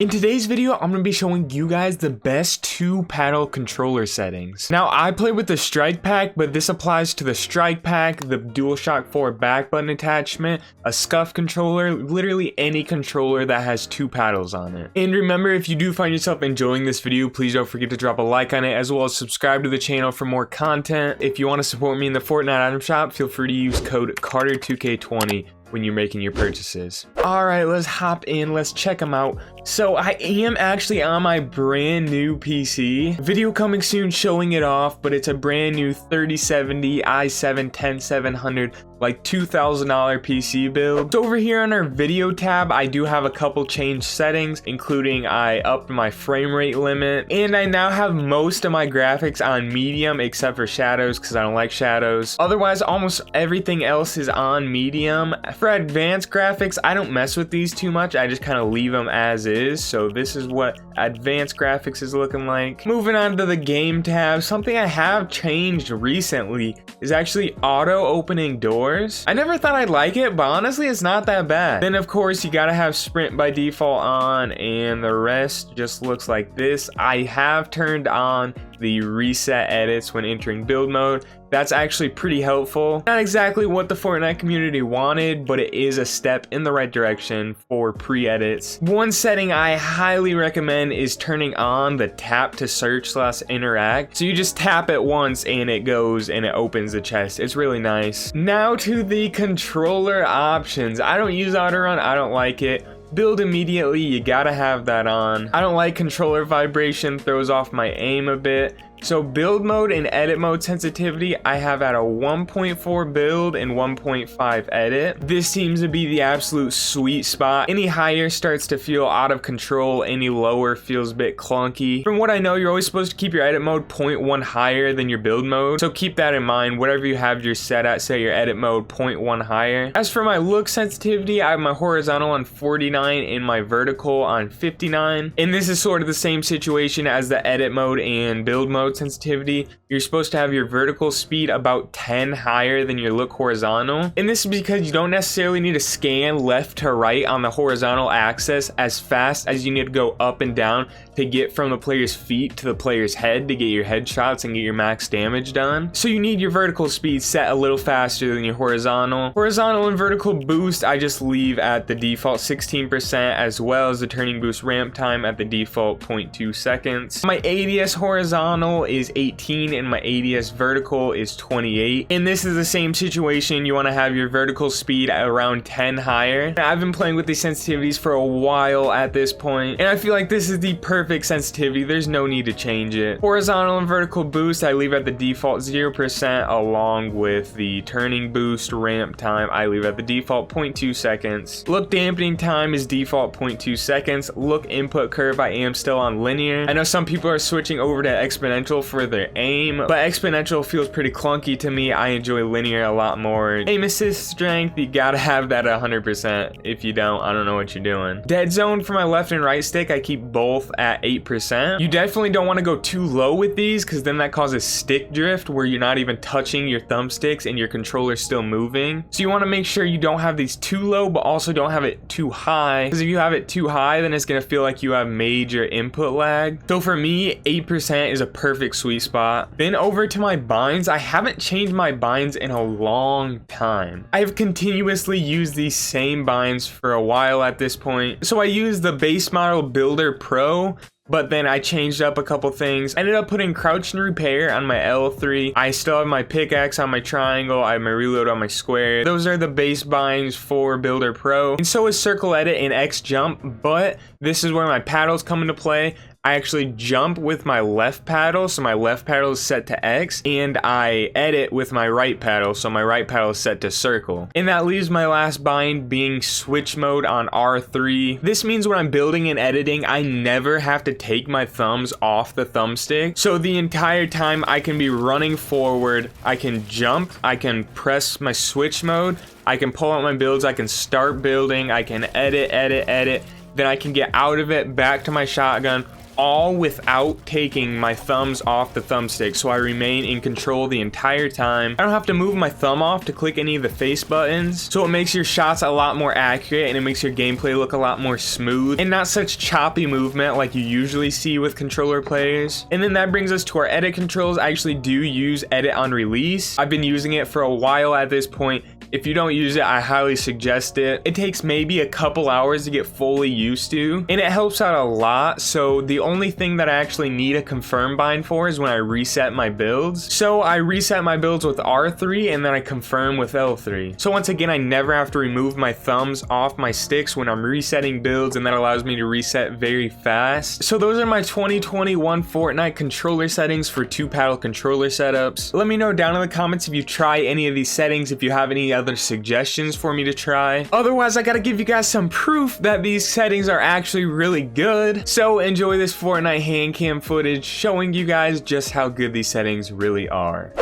In today's video, I'm going to be showing you guys the best two paddle controller settings. Now, I play with the strike pack, but this applies to the strike pack, the DualShock 4 back button attachment, a scuf controller, literally any controller that has two paddles on it. And remember, if you do find yourself enjoying this video, please don't forget to drop a like on it, as well as subscribe to the channel for more content. If you want to support me in the Fortnite item shop, feel free to use code Carter2K20 when you're making your purchases. All right, let's hop in, let's check them out. So I am actually on my brand new PC. Video coming soon showing it off, but it's a brand new 3070 i7-10700, like $2,000 PC build. So over here on our video tab, I do have a couple changed settings, including I upped my frame rate limit, and I now have most of my graphics on medium except for shadows because I don't like shadows. Otherwise, almost everything else is on medium. For advanced graphics, I don't mess with these too much. I just kind of leave them as is. So this is what advanced graphics is looking like. Moving on to the game tab, something I have changed recently is actually auto opening doors. I never thought I'd like it, but honestly, it's not that bad. Then of course, you gotta have sprint by default on, and the rest just looks like this. I have turned on the reset edits when entering build mode. That's actually pretty helpful. Not exactly what the Fortnite community wanted, but it is a step in the right direction for pre-edits. One setting I highly recommend is turning on the tap to search / interact. So you just tap it once and it goes and it opens the chest. It's really nice. Now to the controller options. I don't use auto run, I don't like it. Build immediately, you gotta have that on. I don't like controller vibration, throws off my aim a bit. So build mode and edit mode sensitivity, I have at a 1.4 build and 1.5 edit. This seems to be the absolute sweet spot. Any higher starts to feel out of control, any lower feels a bit clunky. From what I know, you're always supposed to keep your edit mode 0.1 higher than your build mode. So keep that in mind, whatever you have your set at, say your edit mode 0.1 higher. As for my look sensitivity, I have my horizontal on 49 and my vertical on 59. And this is sort of the same situation as the edit mode and build mode sensitivity. You're supposed to have your vertical speed about 10 higher than your look horizontal, and this is because you don't necessarily need to scan left to right on the horizontal axis as fast as you need to go up and down to get from the player's feet to the player's head to get your headshots and get your max damage done. So you need your vertical speed set a little faster than your horizontal. Horizontal and vertical boost I just leave at the default 16%, as well as the turning boost ramp time at the default 0.2 seconds. My ADS horizontal is 18 and my ADS vertical is 28. And this is the same situation. You want to have your vertical speed at around 10 higher. I've been playing with these sensitivities for a while at this point, and I feel like this is the perfect sensitivity. There's no need to change it. Horizontal and vertical boost I leave at the default 0%, along with the turning boost ramp time I leave at the default 0.2 seconds. Look dampening time is default 0.2 seconds. Look input curve I am still on linear. I know some people are switching over to exponential for their aim, but exponential feels pretty clunky to me. I enjoy linear a lot more. Aim assist strength, you gotta have that at 100%. If you don't, I don't know what you're doing. Dead zone for my left and right stick, I keep both at 8%. You definitely don't want to go too low with these, because then that causes stick drift where you're not even touching your thumbsticks and your controller's still moving. So you want to make sure you don't have these too low, but also don't have it too high, because if you have it too high, then it's going to feel like you have major input lag. So for me, 8% is a perfect sweet spot. Then over to my binds, I haven't changed my binds in a long time. I've continuously used these same binds for a while at this point. So I use the base model Builder Pro, but then I changed up a couple things. I ended up putting crouch and repair on my L3. I still have my pickaxe on my triangle. I have my reload on my square. Those are the base binds for Builder Pro. And so is circle edit and X jump, but this is where my paddles come into play. I actually jump with my left paddle, so my left paddle is set to X, and I edit with my right paddle, so my right paddle is set to circle. And that leaves my last bind being switch mode on R3. This means when I'm building and editing, I never have to take my thumbs off the thumbstick. So the entire time I can be running forward, I can jump, I can press my switch mode, I can pull out my builds, I can start building, I can edit, then I can get out of it, back to my shotgun, all without taking my thumbs off the thumbstick, so I remain in control the entire time. I don't have to move my thumb off to click any of the face buttons, so it makes your shots a lot more accurate and it makes your gameplay look a lot more smooth and not such choppy movement like you usually see with controller players. And then that brings us to our edit controls. I actually do use edit on release. I've been using it for a while at this point. If you don't use it, I highly suggest it. It takes maybe a couple hours to get fully used to, and it helps out a lot. So the only thing that I actually need a confirm bind for is when I reset my builds. So I reset my builds with R3 and then I confirm with L3. So once again, I never have to remove my thumbs off my sticks when I'm resetting builds, and that allows me to reset very fast. So those are my 2021 Fortnite controller settings for 2-paddle controller setups. Let me know down in the comments if you try any of these settings, if you have any other suggestions for me to try. Otherwise, I gotta give you guys some proof that these settings are actually really good. So enjoy this Fortnite hand cam footage showing you guys just how good these settings really are.